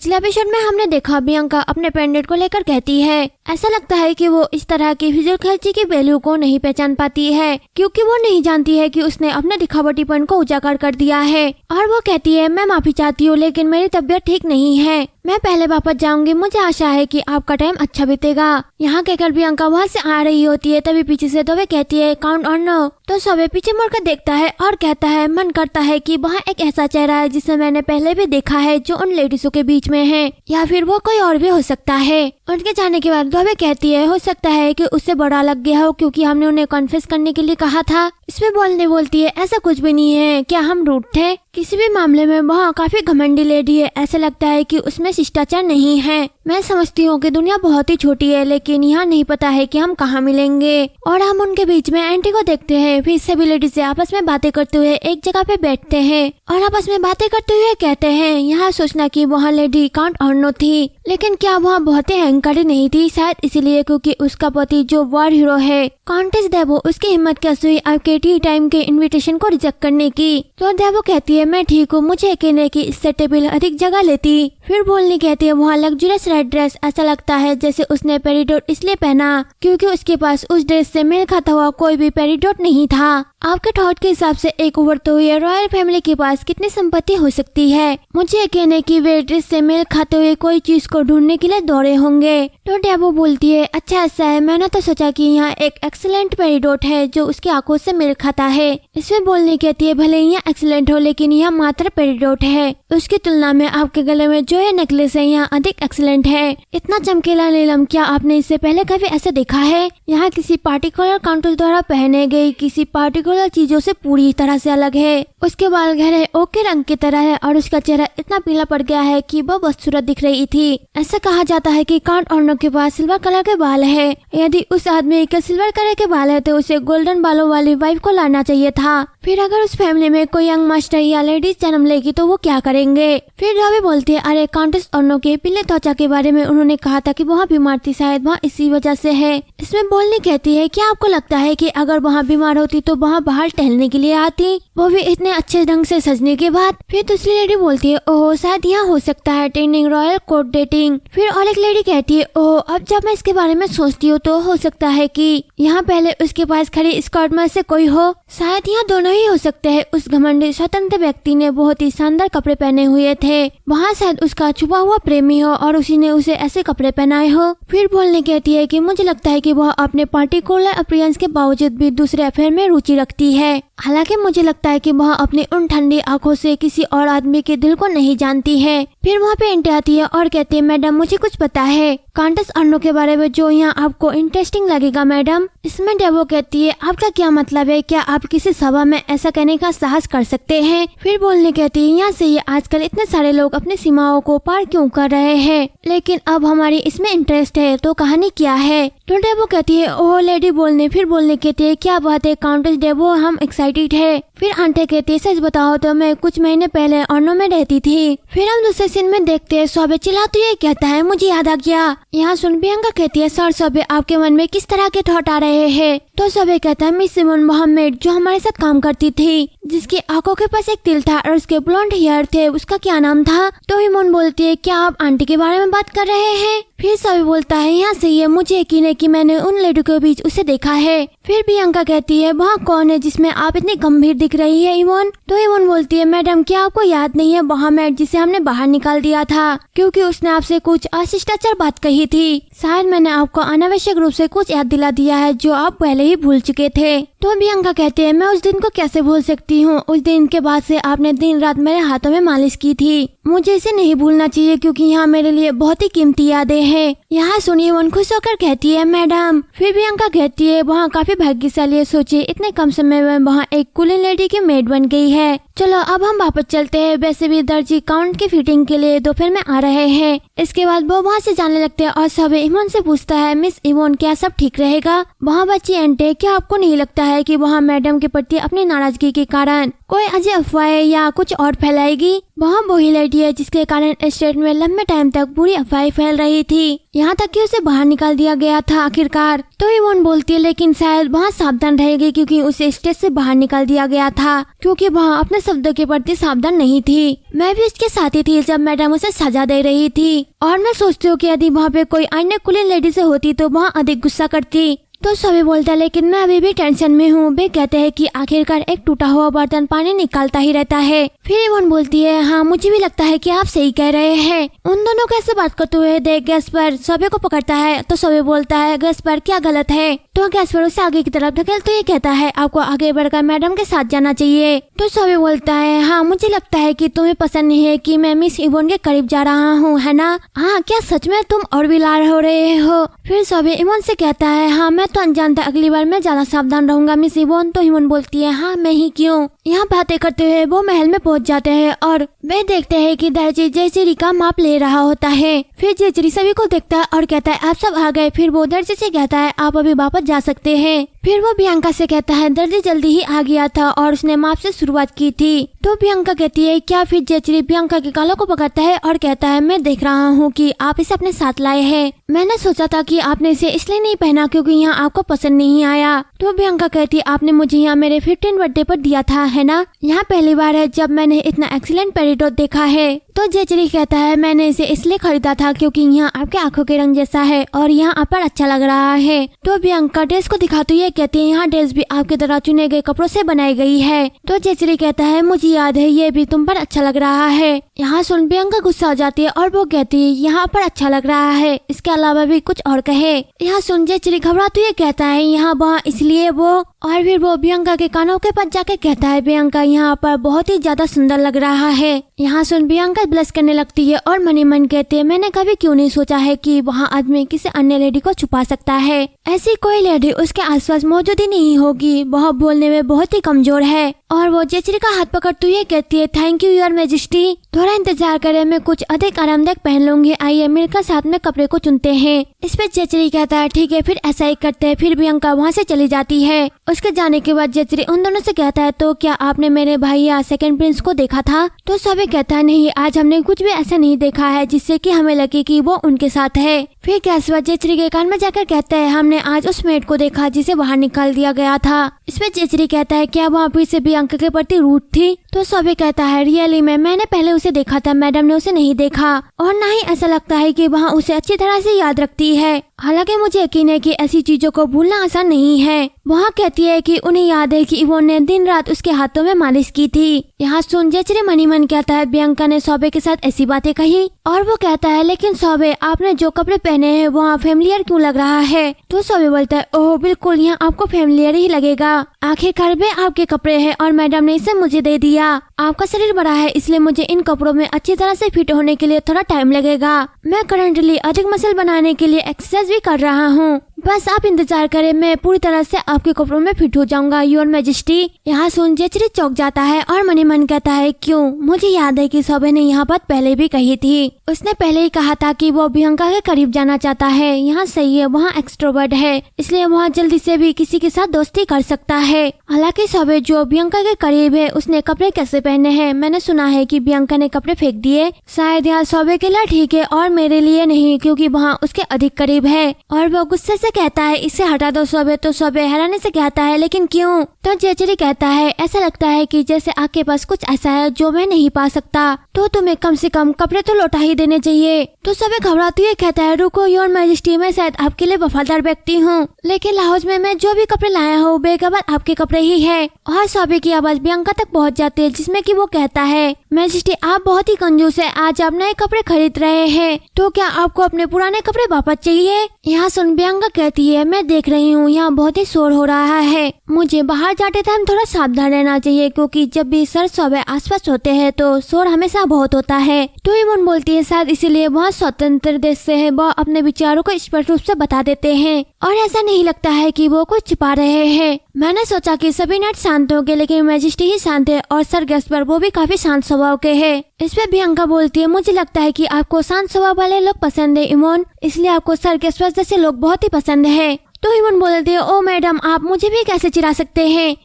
पिछले एपिसोड में हमने देखा बियांका अपने पेंडेंट को लेकर कहती है ऐसा लगता है कि वो इस तरह की फिजूल खर्ची की वैल्यू को नहीं पहचान पाती है क्योंकि वो नहीं जानती है कि उसने अपने दिखावटीपन को उजागर कर दिया है। और वो कहती है मैं माफी चाहती हूँ लेकिन मेरी तबीयत ठीक नहीं है, मैं पहले वापस जाऊंगी, मुझे आशा है कि आपका टाइम अच्छा बीतेगा। यहाँ कहकर बियांका वहाँ से आ रही होती है तभी पीछे से दोवे कहती है काउंट ऑन नो। तो सोबे पीछे मुड़कर देखता है और कहता है मन करता है कि वहाँ एक ऐसा चेहरा है जिसे मैंने पहले भी देखा है जो उन लेडीजों के बीच में है, या फिर वो कोई और भी हो सकता है। उनके जाने के बाद दोवे कहती है हो सकता है कि उससे बड़ा लग गया हो क्योंकि हमने उन्हें कॉन्फेस करने के लिए कहा था। इसमें बोलती है ऐसा कुछ भी नहीं है, क्या हम रूठ थे? किसी भी मामले में वहाँ काफी घमंडी लेडी है, ऐसा लगता है कि उसमें शिष्टाचार नहीं है। मैं समझती हूँ कि दुनिया बहुत ही छोटी है लेकिन यहाँ नहीं पता है कि हम कहाँ मिलेंगे। और हम उनके बीच में आंटी को देखते हैं, फिर सभी लेडीज आपस में बातें करते हुए एक जगह पे बैठते हैं और आपस में बातें करते हुए कहते हैं यहाँ सोचना कि वहाँ लेडी काउंट ऑर्नो थी, लेकिन क्या वहाँ बहुत ही अहंकारी नहीं थी? शायद इसीलिए क्योंकि उसका पति जो वॉर हीरो है काउंटेस डेवो, उसकी हिम्मत कैसे हुई आपके टी टाइम के इनविटेशन को रिजेक्ट करने की? तो डेवो कहती है मैं ठीक हूँ, मुझे कहने की इससे टेबल अधिक जगह लेती। फिर बोलनी कहती है वहाँ लग्जरियस रेड ड्रेस, ऐसा लगता है जैसे उसने पेरीडोट इसलिए पहना क्योंकि उसके पास उस ड्रेस से मेल खाता हुआ कोई भी पेरीडोट नहीं था। आपके थॉट के हिसाब से एक उभरते हुए रॉयल फैमिली के पास कितनी संपत्ति हो सकती है? मुझे कहने की वे ड्रेस से मेल खाते हुए कोई चीज को ढूंढने के लिए दौड़े होंगे। तो डेवो बोलती है अच्छा ऐसा है, मैंने तो सोचा कि यहाँ एक एक्सीलेंट पेरीडोट है जो उसकी आंखों से मेल खाता है। इसमें बोलने कहती है भले यहाँ एक्सीलेंट हो लेकिन यहाँ मात्र पेरीडोट है, उसकी तुलना में आपके गले में जो ये नेकलेस है यहाँ अधिक एक्सीलेंट है। इतना चमकीला नीलम, क्या आपने इससे पहले कभी ऐसे देखा है? यहाँ किसी पार्टिकुलर काउंटर द्वारा पहने गई किसी पार्टिकुलर चीजों से पूरी तरह से अलग है। उसके बाल गहरे ओके रंग की तरह है और उसका चेहरा इतना पीला पड़ गया है कि वो बदसूरत दिख रही थी। ऐसा कहा जाता है कि काउंट ऑर्नो के पास सिल्वर कलर के बाल है, यदि उस आदमी के सिल्वर कलर के बाल है तो उसे गोल्डन बालों वाली वाइफ को लाना चाहिए था। फिर अगर उस फैमिली में कोई यंग मास्टर या लेडीज जन्म लेगी तो वो क्या करेंगे? फिर रवि बोलती है अरे काउंटेस ऑर्नो के पीले त्वचा के बारे में उन्होंने कहा था कि वहाँ बीमार थी, शायद वहाँ इसी वजह से है। इसमें बोलनी कहती है क्या आपको लगता है कि अगर वहाँ बीमार होती तो वहाँ बाहर टहलने के लिए आती, वो भी इतने अच्छे ढंग से सजने के बाद? फिर दूसरी लेडी बोलती है ओह शायद यहाँ हो सकता है ट्रेनिंग रॉयल कोर्ट डेटिंग। फिर और एक लेडी कहती है ओह अब जब मैं इसके बारे में सोचती हूँ तो हो सकता है कि यहाँ पहले उसके पास खड़ी स्कॉट में से कोई हो, शायद यहाँ दोनों ही हो सकते हैं। उस घमंडी स्वतंत्र व्यक्ति ने बहुत ही शानदार कपड़े पहने हुए थे, वहाँ शायद उसका छुपा हुआ प्रेमी हो और उसी ने उसे ऐसे कपड़े पहनाए हो। फिर बोलने कहती है कि मुझे लगता है कि वह अपने पार्टिकुलर अपीयरेंस के बावजूद भी दूसरे अफेयर में रुचि रखती है, हालांकि मुझे लगता है कि वह अपनी उन ठंडी आंखों से किसी और आदमी के दिल को नहीं जानती है। फिर वहाँ पे एंटी आती है और कहती है मैडम मुझे कुछ पता है काउंटेस ऑर्नो के बारे में जो यहाँ आपको इंटरेस्टिंग लगेगा मैडम। इसमें डेवो कहती है आपका क्या मतलब है, क्या आप किसी सभा में ऐसा कहने का साहस कर सकते हैं? फिर बोलने कहती है यहाँ से ये आजकल इतने सारे लोग अपनी सीमाओं को पार क्यों कर रहे हैं, लेकिन अब हमारी इसमें इंटरेस्ट है तो कहानी क्या है? तो डेवो कहती है ओह लेडी बोलने। फिर बोलने कहती है क्या बात है काउंटेस डेवो, हम एक्साइटेड है। फिर आंटी कहती है सच बताओ तो मैं कुछ महीने पहले ऑर्नो में रहती थी। फिर हम दूसरे सीन में देखते हैं सोबे चिल्लाते हुए कहता है मुझे याद आ गया। यहाँ सुन बियांका कहती है सर सोबे आपके मन में किस तरह के थॉट आ रहे हैं? तो सोबे कहता है मिस सिमोन मोहम्मद जो हमारे साथ काम करती थी, जिसकी आंखों के पास एक तिल था और उसके ब्लॉन्ड हेयर थे, उसका क्या नाम था? तो हिमोन बोलती है क्या आप आंटी के बारे में बात कर रहे हैं? फिर सोबे बोलता है यहाँ से ये मुझे यकीन है कि मैंने उन लेडियों के बीच उसे देखा है। फिर बियांका कहती है वहाँ कौन है जिसमें आप इतनी गंभीर दिख रही है इमोन? तो इमोन बोलती है मैडम क्या आपको याद नहीं है मोहम्मद जिसे हमने बाहर निकाल दिया था क्योंकि उसने आपसे कुछ अशिष्टाचार बात कही थी? शायद मैंने आपको अनावश्यक रूप से कुछ याद दिला दिया है जो आप पहले ही भूल चुके थे। तो बियांका कहते हैं मैं उस दिन को कैसे भूल सकती हूँ, उस दिन के बाद से आपने दिन रात मेरे हाथों में मालिश की थी, मुझे इसे नहीं भूलना चाहिए क्योंकि यहाँ मेरे लिए बहुत ही कीमती यादें हैं। यहाँ सुनिए वन खुश होकर कहती है मैडम। फिर बियांका कहती है वहाँ काफी भाग्यशाली है, सोचिए इतने कम समय में वहाँ एक कुलीन लेडी की मेड बन गई है। चलो अब हम वापस चलते हैं, वैसे भी दर्जी काउंट की फिटिंग के लिए दोपहर में आ रहे हैं। इसके बाद वो वहाँ से जाने लगते हैं और सब इमोन से पूछता है मिस इमोन क्या सब ठीक रहेगा? वहाँ बच्ची एंटे क्या आपको नहीं लगता है कि वहाँ मैडम के प्रति अपनी नाराजगी के कारण कोई अजय अफवाह या कुछ और फैलाएगी? वहाँ वही लड़की है जिसके कारण एस्टेट में लंबे टाइम तक बुरी अफवाहें फैल रही थी, यहाँ तक कि उसे बाहर निकाल दिया गया था आखिरकार। तो इवोन बोलती है लेकिन शायद वहाँ सावधान रहेगी क्योंकि उसे स्टेज से बाहर निकाल दिया गया था क्योंकि वहाँ अपने शब्दों के प्रति सावधान नहीं थी। मैं भी उसके साथ ही थी जब मैडम उसे सजा दे रही थी और मैं सोचती हूँ कि यदि वहाँ पे कोई अन्य कुलीन लेडी से होती तो वहाँ अधिक गुस्सा करती। तो सभी बोलता है लेकिन मैं अभी भी टेंशन में हूँ। वे कहते हैं कि आखिरकार एक टूटा हुआ बर्तन पानी निकालता ही रहता है। फिर इवोन बोलती है हाँ मुझे भी लगता है कि आप सही कह रहे हैं। उन दोनों कैसे बात करते हुए देख गैस पर सभी को पकड़ता है तो सभी बोलता है गैस पर क्या गलत है। तो गैस पर उसे आगे की तरफ धकेल तो ये कहता है आपको आगे बढ़कर मैडम के साथ जाना चाहिए। तो सभी बोलता है हाँ मुझे लगता है कि तुम्हें पसंद नहीं है कि मैं मिस इवोन के करीब जा रहा हूँ, है ना? हाँ क्या सच में तुम और भी लाड़ हो रहे हो? फिर सभी इवोन से कहता है हाँ मैं तो अनजान था, अगली बार मैं ज्यादा सावधान रहूंगा मिस इवोन। तो इवोन बोलती है हाँ मैं ही क्यों। यहाँ बातें करते हुए वो महल में पहुँच जाते हैं और वे देखते हैं कि दर्जी जेचरी का माप ले रहा होता है। फिर जेचरी सभी को देखता है और कहता है आप सब आ गए। फिर वो दर्जी से कहता है आप अभी वापस जा सकते हैं। फिर वो बियांका से कहता है दर्जी जल्दी ही आ गया था और उसने माप से शुरुआत की थी। तो बियांका कहती है क्या? फिर जेचरी बियांका के गालों को पकड़ता है और कहता है मैं देख रहा हूँ कि आप इसे अपने साथ लाए हैं। मैंने सोचा था कि आपने इसे इसलिए नहीं पहना क्योंकि यहाँ आपको पसंद नहीं आया। तो बियांका कहती है आपने मुझे यहाँ मेरे 15 बर्थडे पर दिया था, है ना? यहाँ पहली बार है जब मैंने इतना एक्सीलेंट पेरिडोट देखा है। तो जेचरी कहता है मैंने इसे इसलिए खरीदा था क्योंकि यहाँ आपके आंखों के रंग जैसा है और यहाँ आप पर अच्छा लग रहा है। तो बियांका ड्रेस को दिखाती है कहती है यहाँ ड्रेस भी आपके तरह चुने गए कपड़ों से बनाई गई है। तो जेचरी कहता है मुझे याद है ये भी तुम पर अच्छा लग रहा है। यहाँ सुन बियांका गुस्सा हो जाती है और वो कहती है यहाँ पर अच्छा लग रहा है, इसके अलावा भी कुछ और कहे। यहाँ सुन जेचरी घबराती है कहता है यहाँ वहाँ इसलिए वो। और फिर वो बियांका के कानों के पास जाके कहता है बियांका यहाँ पर बहुत ही ज्यादा सुंदर लग रहा है। यहाँ सुन बियांका ब्लश करने लगती है और मनी मन कहती है मैंने कभी क्यों नहीं सोचा है कि वहाँ आदमी किसी अन्य लेडी को छुपा सकता है। ऐसी कोई लेडी उसके आसपास मौजूद ही नहीं होगी, वह बोलने में बहुत ही कमजोर है। और वो जेचरी का हाथ पकड़ते हुए कहती है थैंक यू योर मैजेस्टी, थोड़ा इंतजार करें मैं कुछ अधिक आरामदायक पहन लूंगी, आइए मिलकर साथ में कपड़े को चुनते हैं। इस पे जेचरी कहता है ठीक है फिर ऐसा ही करते हैं। फिर बियांका वहाँ से चली जाती है। उसके जाने के बाद जेचरी उन दोनों से कहता है तो क्या आपने मेरे भाई या सेकंड प्रिंस को देखा था? तो सभी कहता है नहीं आज हमने कुछ भी ऐसा नहीं देखा है जिससे कि हमें लगे कि वो उनके साथ है। फिर कैसवा जेचरी के कान में जाकर कहता है हमने आज उस मेड को देखा जिसे बाहर निकाल दिया गया था। इसमें जेचरी कहता है क्या वहाँ फिर से बियांका के प्रति रूठ थी? तो सभी कहता है रियली मैंने पहले उसे देखा था, मैडम ने उसे नहीं देखा और न ही ऐसा लगता है कि वहाँ उसे अच्छी तरह से याद रखती है। हालांकि मुझे यकीन है कि ऐसी चीजों को भूलना आसान नहीं है। वहाँ कहती है कि उन्हें याद है कि इवोन ने दिन रात उसके हाथों में मालिश की थी। यहाँ सुन जेचरी मनी मन कहता है बियांका ने सौबे के साथ ऐसी बातें कही और वो कहता है लेकिन सौबे आपने जो कपड़े पहने हैं वहाँ फेमिलियर क्यों लग रहा है? तो सौबे बोलता है ओह बिल्कुल यहाँ आपको फेमिलियर ही लगेगा, आखिरकार वे आपके कपड़े हैं और मैडम ने इसे मुझे दे दिया। आपका शरीर बड़ा है इसलिए मुझे इन कपड़ों में अच्छी तरह से फिट होने के लिए थोड़ा टाइम लगेगा। मैं करंटली अधिक मसल बनाने के लिए एक्सरसाइज भी कर रहा हूँ, बस आप इंतजार करें, मैं पूरी तरह से आपके कपड़ों में फिट हो जाऊंगा योर मैजेस्टी। यहाँ सुन जेचरी चौंक जाता है और मनी मन कहता है क्यों? मुझे याद है कि सौबे ने यहाँ बात पहले भी कही थी। उसने पहले ही कहा था कि वो बियांका के करीब जाना चाहता है। यहाँ सही है वहाँ एक्सट्रोवर्ट है इसलिए वहाँ जल्दी से भी किसी के साथ दोस्ती कर सकता है। हालांकि सौबे जो बियांका के करीब है उसने कपड़े कैसे पहने हैं? मैंने सुना है कि बियांका ने कपड़े फेंक दिए, शायद यहाँ सौबे के लिए ठीक है और मेरे लिए नहीं क्योंकि वहाँ उसके अधिक करीब है। और वो गुस्से से कहता है इसे हटा दो सौबे। तो सौबे हैरानी से कहता है लेकिन क्यों? तो जेचरी कहता है ऐसा लगता है कि जैसे आपके पास कुछ ऐसा है जो मैं नहीं पा सकता, तो तुम्हें कम से कम कपड़े तो लौटा ही देने चाहिए। तो सौबे घबराती हुए कहता है रुको योर मैजेस्टी, मैं शायद आपके लिए वफादार व्यक्ति हूँ लेकिन लाहौज में मैं जो भी कपड़े लाया हूँ बेखबर आपके कपड़े ही है। और सौबे की आवाज बियांका तक पहुँच जाती है जिसमें कि वो कहता है मैजेस्टी आप बहुत ही कंजूस है, आज आप नए कपड़े खरीद रहे हैं तो क्या आपको अपने पुराने कपड़े वापस चाहिए? यहाँ सुन बियांका कहती है मैं देख रही हूँ यहाँ बहुत ही शोर हो रहा है, मुझे बाहर जाते टाइम थोड़ा सावधान रहना चाहिए क्योंकि जब भी सर सौबे आसपास होते हैं तो शोर हमेशा बहुत होता है। तो इमोन बोलती है शायद इसीलिए बहुत स्वतंत्र देश से है, वह अपने विचारों को स्पष्ट रूप से बता देते हैं और ऐसा नहीं लगता है कि वो कुछ छिपा रहे हैं। मैंने सोचा कि सभी नट शांत होंगे लेकिन मैजेस्टी ही शांत है और सर गैस्पर वो भी काफी शांत स्वभाव के हैं। इस पे बियांका बोलती है मुझे लगता है कि आपको शांत स्वभाव वाले लोग पसंद है इमोन, इसलिए आपको सर गैस्पर जैसे लोग बहुत ही पसंद है। तो इमोन बोलती है ओ मैडम आप मुझे भी कैसे चिढ़ा सकते हैं?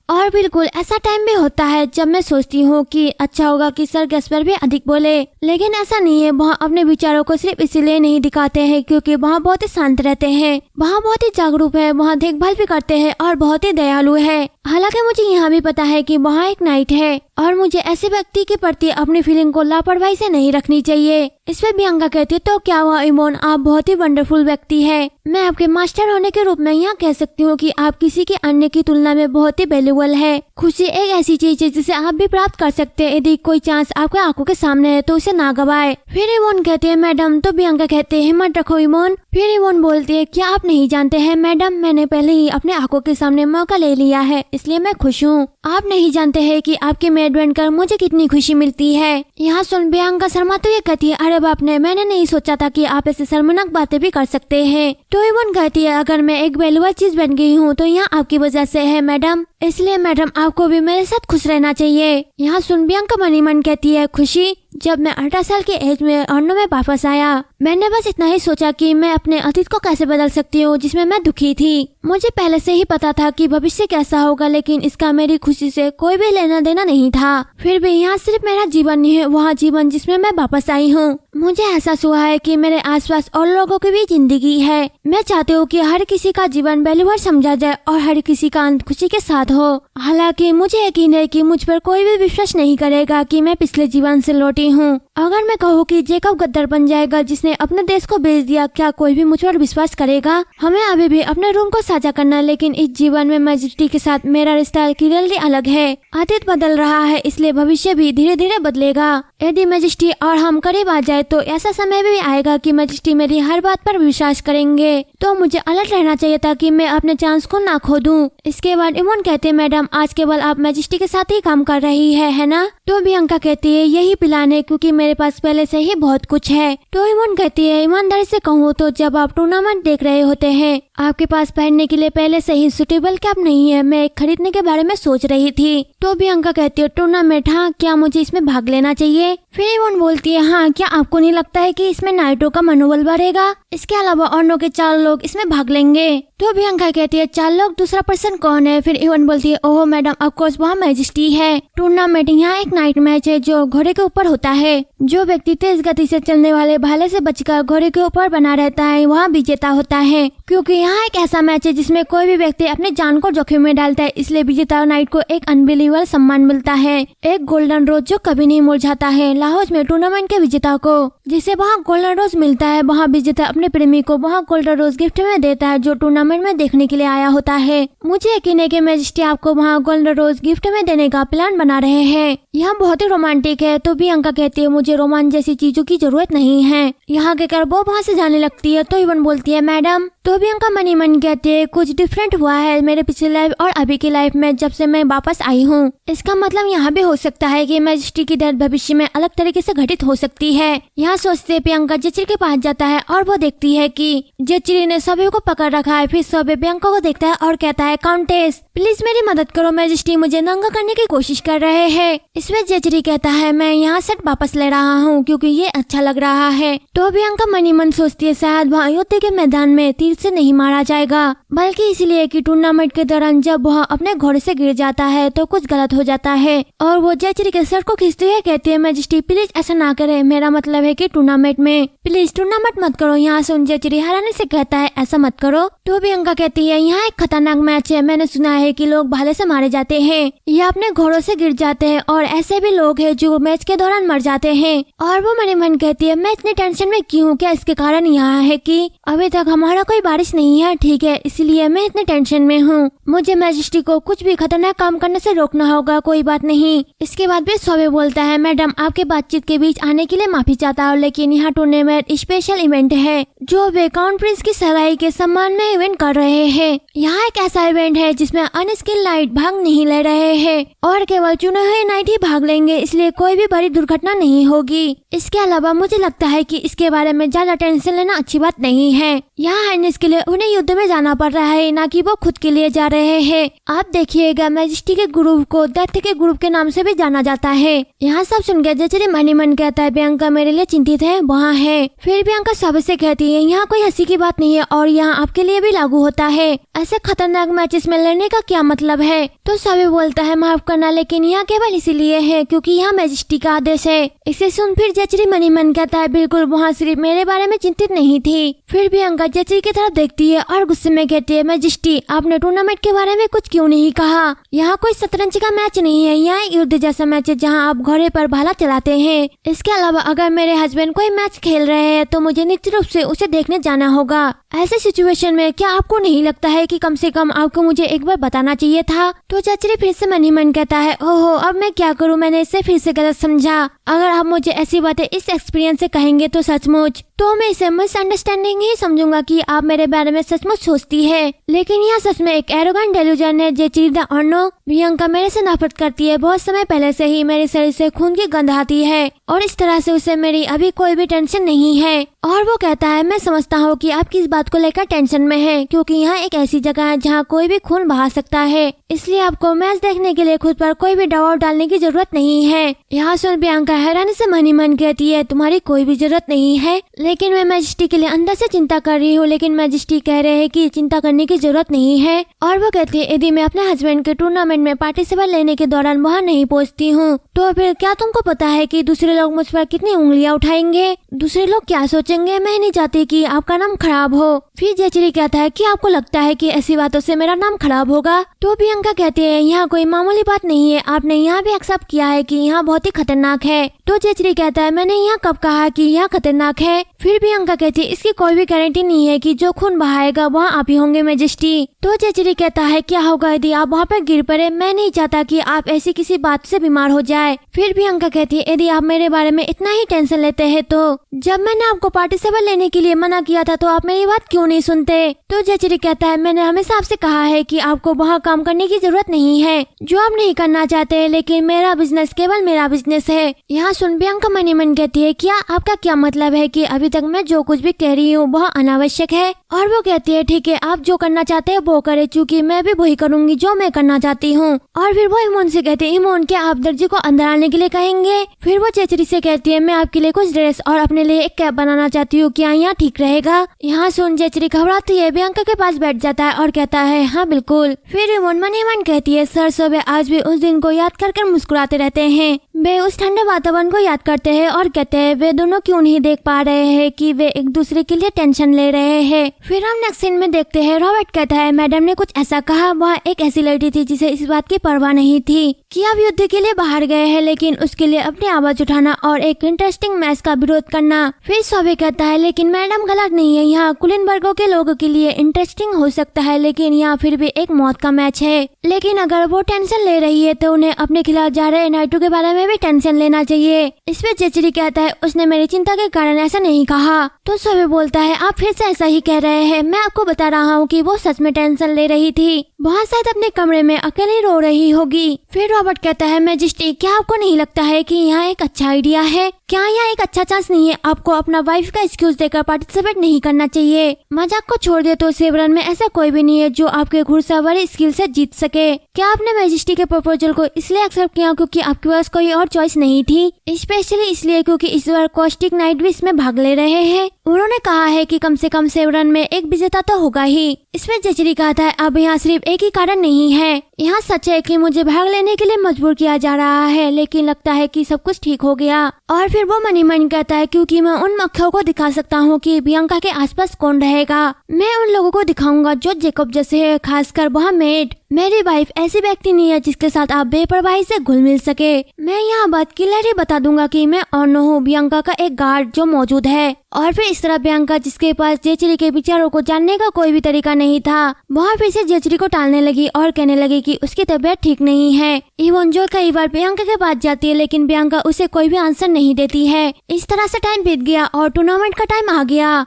और बिल्कुल ऐसा टाइम भी होता है जब मैं सोचती हूँ कि अच्छा होगा कि सर गैस्पर भी अधिक बोले, लेकिन ऐसा नहीं है। वहाँ अपने विचारों को सिर्फ इसीलिए नहीं दिखाते हैं क्योंकि वहाँ बहुत ही शांत रहते हैं, वहाँ बहुत ही जागरूक है, वहाँ देखभाल भी करते हैं और बहुत ही दयालु है। हालांकि मुझे यहाँ भी पता है कि वहाँ एक नाइट है और मुझे ऐसे व्यक्ति के प्रति अपनी फीलिंग को लापरवाही से नहीं रखनी चाहिए। इस पे बियांका कहती है तो क्या हुआ इमोन, आप बहुत ही वंडरफुल व्यक्ति है। मैं आपके मास्टर होने के रूप में यहाँ कह सकती हूँ कि आप किसी के अन्य की तुलना में बहुत ही वैल्यूएबल है। खुशी एक ऐसी चीज है जिसे आप भी प्राप्त कर सकते हैं। यदि कोई चांस आपके आंखों के सामने है तो उसे ना गवाए। फिर इमोन कहते हैं मैडम, तो बियांका कहते हैं हिम्मत रखो इमोन। फिर इमोन बोलती है क्या आप नहीं जानते हैं मैडम, मैंने पहले ही अपने आंखों के सामने मौका ले लिया है, इसलिए मैं खुश हूँ। आप नहीं जानते हैं कि आपके मेड बनकर मुझे कितनी खुशी मिलती है। यहाँ सुन बियांका शर्मा तो ये कहती है अरे बाप ने, मैंने नहीं सोचा था कि आप ऐसे शर्मनाक बातें भी कर सकते हैं। तो इमोन कहती है अगर मैं एक वैल्यूएबल चीज बन गई हूँ तो यहाँ आपकी वजह से है मैडम, इसलिए मैडम आपको भी मेरे साथ खुश रहना चाहिए। यहाँ सुन बियांका मनी मन कहती है खुशी, जब मैं 18 साल की एज में अर्नो में वापस आया, मैंने बस इतना ही सोचा कि मैं अपने अतीत को कैसे बदल सकती हूँ जिसमें मैं दुखी थी। मुझे पहले से ही पता था कि भविष्य कैसा होगा, लेकिन इसका मेरी खुशी से कोई भी लेना देना नहीं था। फिर भी यहाँ सिर्फ मेरा जीवन नहीं है, वहाँ जीवन जिसमें मैं वापस आई हूँ। मुझे एहसास हुआ है कि मेरे आसपास और लोगों की भी जिंदगी है। मैं चाहती हूँ कि हर किसी का जीवन वैल्यूएबल समझा जाए और हर किसी का अंत खुशी के साथ हो। हालांकि मुझे यकीन है कि मुझ पर कोई भी विश्वास नहीं करेगा कि मैं पिछले जीवन से लौटी हूँ। अगर मैं कहूँ कि जेकब गद्दार बन जाएगा जिसने अपने देश को बेच दिया, क्या कोई भी मुझ पर विश्वास करेगा? हमें अभी भी अपने रूम को साझा करना, लेकिन इस जीवन में मैजेस्टी के साथ मेरा रिश्ता क्लियरली अलग है। अतीत बदल रहा है, इसलिए भविष्य भी धीरे धीरे बदलेगा। यदि मैजेस्टी और हम करीब आ जाए तो ऐसा समय भी आएगा कि मैजेस्टी मेरी हर बात पर विश्वास करेंगे। तो मुझे अलर्ट रहना चाहिए ताकि मैं अपने चांस को ना खो दूं। इसके बाद इमोन कहते हैं मैडम, आज केवल आप मैजेस्टी के साथ ही काम कर रही है ना? तो बियांका कहती है यही प्लान है क्योंकि मेरे पास पहले से ही बहुत कुछ है। तो इमोन कहती है ईमानदारी से कहूँ तो जब आप टूर्नामेंट देख रहे होते हैं, आपके पास पहनने के लिए पहले से ही सुटेबल कैप नहीं है। मैं एक खरीदने के बारे में सोच रही थी। तो बियांका कहती है टूर्नामेंट, हाँ, क्या मुझे इसमें भाग लेना चाहिए? फिर इमोन बोलती है हाँ, क्या आपको नहीं लगता है कि इसमें नाइटो का मनोबल बढ़ेगा? इसके अलावा अन्नो के 4 लोग इसमें भाग लेंगे। तो बियांका कहती है 4 लोग, दूसरा पर्सन कौन है? फिर इमोन बोलती है ओह मैडम, ऑफकोर्स वहाँ मैजेस्टी है। टूर्नामेंट यहाँ एक नाइट मैच है जो घोड़े के ऊपर होता है। जो व्यक्ति तेज गति से चलने वाले भाले से बचकर घोड़े के ऊपर बना रहता है वहाँ विजेता होता है। क्योंकि यहाँ एक ऐसा मैच है जिसमें कोई भी व्यक्ति अपने जान को जोखिम में डालता है, इसलिए विजेता नाइट को एक अनबिलीवेबल सम्मान मिलता है, एक गोल्डन रोज जो कभी नहीं मुरझाता है। लाहौर में टूर्नामेंट के विजेता को जिसे वहाँ गोल्डन रोज मिलता है, वहाँ विजेता अपने प्रेमी को वहाँ गोल्डन रोज गिफ्ट में देता है जो टूर्नामेंट में देखने के लिए आया होता है। मुझे यकीन है कि मैजेस्टी आपको वहाँ गोल्डन रोज गिफ्ट में देने का प्लान बना रहे हैं। यह बहुत ही रोमांटिक है। तो बियांका कहती है मुझे रोमांच जैसी चीजों की जरूरत नहीं है। यहाँ कहकर वो वहाँ से जाने लगती है। तो इवन बोलती है मैडम। तो बियांका मनी मन कहती है कुछ डिफरेंट हुआ है मेरे पिछली लाइफ और अभी की लाइफ में जब से मैं वापस आई हूँ। इसका मतलब यहाँ भी हो सकता है कि मैजेस्टी की डेथ भविष्य में अलग तरीके से घटित हो सकती है। यहाँ सोचते बियांका जेचरी के पास जाता है और वो देखती है कि जेचरी ने सोबे को पकड़ रखा है। फिर सोबे बियांका को देखता है और कहता है काउंटेस प्लीज मेरी मदद करो, मैजेस्टी मुझे नंगा करने की कोशिश कर रहे हैं। इसमें जेचरी कहता है मैं यहाँ सेट वापस ले रहा हूँ क्योंकि ये अच्छा लग रहा है। तो बियांका मनी मन सोचती है शायद वहाँ युद्ध के मैदान में तीर से नहीं मारा जाएगा, बल्कि इसलिए कि टूर्नामेंट के दौरान जब वह अपने घोड़े से गिर जाता है तो कुछ गलत हो जाता है। और वो जेचरी के सर को खींचते हुए कहती है मैजेस्टी प्लीज ऐसा ना करे, मेरा मतलब है कि टूर्नामेंट में प्लीज टूर्नामेंट मत करो। यहाँ सुन जेचरी हैरानी से कहता है ऐसा मत करो। तो बियांका कहती है यहाँ एक खतरनाक मैच है, मैंने सुना है कि लोग भाले से मारे जाते हैं या अपने घोड़ों से गिर जाते हैं और ऐसे भी लोग हैं जो मैच के दौरान मर जाते हैं। और वो मनी मन कहती है मैं इतनी टेंशन में क्यों हूँ? क्या इसके कारण यहाँ है कि अभी तक हमारा कोई बारिश नहीं है, ठीक है, इसलिए मैं इतने टेंशन में हूँ। मुझे मैजेस्टी को कुछ भी खतरनाक काम करने से रोकना होगा, कोई बात नहीं। इसके बाद भी सोबे बोलता है मैडम आपके बातचीत के बीच आने के लिए माफी चाहता हूँ, लेकिन यहाँ टूर्नामेंट स्पेशल इवेंट है जो वे क्राउन प्रिंस की सगाई के सम्मान में इवेंट कर रहे हैं। यहाँ एक ऐसा इवेंट है जिसमें अनस्किल्ड नाइट भाग नहीं ले रहे हैं और केवल चुने हुए नाइट ही भाग लेंगे, इसलिए कोई भी बड़ी दुर्घटना नहीं होगी। इसके अलावा मुझे लगता है कि इसके बारे में ज्यादा टेंशन लेना अच्छी बात नहीं है। यहाँ इसके लिए उन्हें युद्ध में जाना पड़ रहा है, ना कि वो खुद के लिए जा रहे हैं। आप देखिएगा मैजेस्टी के ग्रुप को डेथ के ग्रुप के नाम से भी जाना जाता है। यहाँ सब सुन के जेचरी मन ही मन कहता है बियांका मेरे लिए चिंतित है, वहाँ है। फिर बियांका सब से कहती है यहाँ कोई हंसी की बात नहीं है और यहाँ आपके लिए भी लागू होता है। ऐसे खतरनाक मैचेस में लड़ने का क्या मतलब है? तो सभी बोलता है माफ करना, लेकिन यहाँ केवल इसीलिए है क्योंकि यहाँ मैजेस्टी का आदेश है। इसे सुन फिर जेचरी मन ही मन कहता है बिल्कुल, वहाँ सिर्फ मेरे बारे में चिंतित नहीं थी। फिर बियांका जेचरी की तरफ देखती है और गुस्से में कहती है मैजेस्टी आपने टूर्नामेंट के बारे में कुछ क्यों नहीं कहा? यहाँ कोई शतरंज का मैच नहीं है, यहाँ युद्ध जैसा मैच है जहाँ आप घोड़े पर भाला चलाते हैं। इसके अलावा अगर मेरे हस्बैंड कोई मैच खेल रहे हैं तो मुझे निश्चित रूप से उसे देखने जाना होगा। ऐसे सिचुएशन में क्या आपको नहीं लगता है कि कम से कम आपको मुझे एक बार बताना चाहिए था? तो जेचरी फिर से मन ही मन कहता है ओहो अब मैं क्या करूँ, मैंने इसे फिर से गलत समझा। अगर आप मुझे ऐसी बातें इस एक्सपीरियंस से कहेंगे तो सचमुच तो मैं इसे मिसअंडरस्टैंडिंग ही समझूंगा कि आप मेरे बारे में सचमुच सोचती है। लेकिन यह सच में एक एरोगेंट डेल्यूजन है जेचरी द अर्नो। बियांका मेरे से नफरत करती है, बहुत समय पहले से ही मेरे शरीर से खून की गंध आती है और इस तरह से उसे मेरी अभी कोई भी टेंशन नहीं है। और वो कहता है मैं समझता हूँ कि आप किस बात को लेकर टेंशन में है, क्योंकि यहाँ एक ऐसी जगह है जहाँ कोई भी खून बहा सकता है, इसलिए आपको मैच देखने के लिए खुद पर कोई भी दबाव डालने की जरूरत नहीं है। यहाँ सुन बियांका हैरानी से मन ही मन कहती है तुम्हारी कोई भी जरूरत नहीं है, लेकिन मैं मैजेस्टी के लिए अंदर से चिंता कर रही हूँ। लेकिन मैजेस्टी कह रहे हैं कि चिंता करने की जरूरत नहीं है। और वो कहती है यदि मैं अपने हस्बैंड के टूर्नामेंट में पार्टिसिपेट लेने के दौरान वहाँ नहीं पहुँचती हूँ तो फिर क्या तुमको पता है कि दूसरे लोग मुझ पर कितनी उंगलियाँ उठाएंगे? दूसरे लोग क्या सोचेंगे? मैं नहीं चाहती कि आपका नाम खराब हो। फिर जेचरी कहता है कि आपको लगता है कि ऐसी बातों से मेरा नाम खराब होगा? तो बियांका कहती है यहाँ कोई मामूली बात नहीं है, आपने यहाँ भी एक्सेप्ट किया है कि यहाँ बहुत ही खतरनाक है। तो जेचरी कहता है मैंने यहाँ कब कहा कि यहाँ खतरनाक है? फिर बियांका कहती है इसकी कोई भी गारंटी नहीं है कि जो खून बहाएगा वहाँ आप ही होंगे मैजेस्टी। तो जेचरी कहता है क्या होगा यदि आप वहाँ पर गिर पड़े? मैं नहीं चाहता कि आप ऐसी किसी बात से बीमार हो जाए। फिर बियांका कहती है यदि आप मेरे बारे में इतना ही टेंशन लेते हैं तो जब मैंने आपको पार्टिसिपेट लेने के लिए मना किया था तो आप मेरी बात क्यों नहीं सुनते? तो जेचरी कहता है मैंने हमेशा आपसे कहा है कि आपको वहाँ काम करने की जरूरत नहीं है जो आप नहीं करना चाहते, लेकिन मेरा बिजनेस केवल मेरा बिजनेस है। यहाँ सुन बियांका मन ही मन कहती है क्या आपका क्या मतलब है कि अभी तक मैं जो कुछ भी कह रही हूँ वह अनावश्यक है? और वो कहती है ठीक है आप जो करना चाहते हैं वो करे, चूँकि मैं भी वही करूँगी जो मैं करना चाहती हूँ। और फिर वो इमोन से कहती है इमोन क्या आप दर्जी को अंदर आने के लिए कहेंगे? फिर वो जेचरी से कहती है मैं आपके लिए कुछ ड्रेस और अपने लिए एक कैप बनाना चाहती हूँ, क्या यहाँ ठीक रहेगा? यहाँ सुन जेचरी घबराती है, बियांका के पास बैठ जाता है और कहता है हाँ बिल्कुल। फिर इमोन मन ही मन कहती है सर सुबह आज भी उस दिन को याद कर मुस्कुराते रहते हैं। वे उस ठंडे वातावरण को याद करते हैं और कहते हैं वे दोनों क्यों नहीं देख पा रहे हैं कि वे एक दूसरे के लिए टेंशन ले रहे हैं। फिर हम नेक्स्ट सीन में देखते हैं रॉबर्ट कहता है मैडम ने कुछ ऐसा कहा, वह एक ऐसी लड़की थी जिसे इस बात की परवाह नहीं थी कि आप युद्ध के लिए बाहर गए हैं, लेकिन उसके लिए अपनी आवाज उठाना और एक इंटरेस्टिंग मैच का विरोध करना। फिर सॉबी कहता है लेकिन मैडम गलत नहीं है, यहाँ कुलीन वर्गों के लोगों के लिए इंटरेस्टिंग हो सकता है लेकिन यहाँ फिर भी एक मौत का मैच है। लेकिन अगर वो टेंशन ले रही है तो उन्हें अपने खिलाफ जा रहे नाइटू के बारे में भी टेंशन लेना चाहिए। इस पे जेचरी कहता है उसने मेरी चिंता के कारण ऐसा नहीं कहा। तो सभी बोलता है आप फिर से ऐसा ही कह रहे हैं, मैं आपको बता रहा हूँ कि वो सच में टेंशन ले रही थी, वहाँ शायद अपने कमरे में अकेली रो रही होगी। फिर रॉबर्ट कहता है मैजेस्टी क्या आपको नहीं लगता है कि यहाँ एक अच्छा आइडिया है? क्या यहाँ एक अच्छा चांस नहीं है? आपको अपना वाइफ का एक्सक्यूज देकर पार्टिसिपेट नहीं करना चाहिए। मजाक को छोड़ दे तो सेवरन में ऐसा कोई भी नहीं है जो आपके घुड़सवारी स्किल से जीत सके। क्या आपने मैजेस्टी के प्रपोजल को इसलिए एक्सेप्ट किया क्योंकि आपके पास कोई और चॉइस नहीं थी? स्पेशली इसलिए क्योंकि इस बार कॉस्टिक नाइट भी इसमें भाग ले रहे हैं। उन्होंने कहा है कि कम से कम सेवरन में एक विजेता तो होगा ही। इसमें जेचरी कहता है अब यहाँ सिर्फ एक ही कारण नहीं है, यहाँ सच है कि मुझे भाग लेने के लिए मजबूर किया जा रहा है, लेकिन लगता है कि सब कुछ ठीक हो गया। और फिर वो मन ही मन कहता है क्योंकि मैं उन मक्खियों को दिखा सकता हूँ कि बियांका के आसपास कौन रहेगा। मैं उन लोगों को दिखाऊंगा जो जेकब जैसे है, खासकर वह मेड। मेरी वाइफ ऐसी व्यक्ति नहीं है जिसके साथ आप बेपरवाही से घुल मिल सके। मैं यहाँ बात क्लियरली बता दूंगा कि मैं अर्नो हूँ, बियांका का एक गार्ड जो मौजूद है। और फिर इस तरह बियांका जिसके पास जेचरी के विचारों को जानने का कोई भी तरीका नहीं था, वह फिर से जेचरी को टालने लगी और कहने लगी कि उसकी तबीयत ठीक नहीं है। इवन जो कई बार बियांका के पास जाती है लेकिन बियांका उसे कोई भी आंसर नहीं देती है। इस तरह से टाइम बीत गया और टूर्नामेंट का टाइम आ गया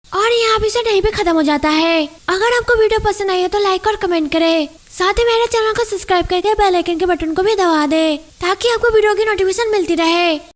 और यहाँ भी से नहीं भी खत्म हो जाता है। अगर आपको वीडियो पसंद आई है तो लाइक और कमेंट करें, साथ ही मेरे चैनल को सब्सक्राइब करके बेल आइकन के बटन को भी दबा दे ताकि आपको वीडियो की नोटिफिकेशन मिलती रहे।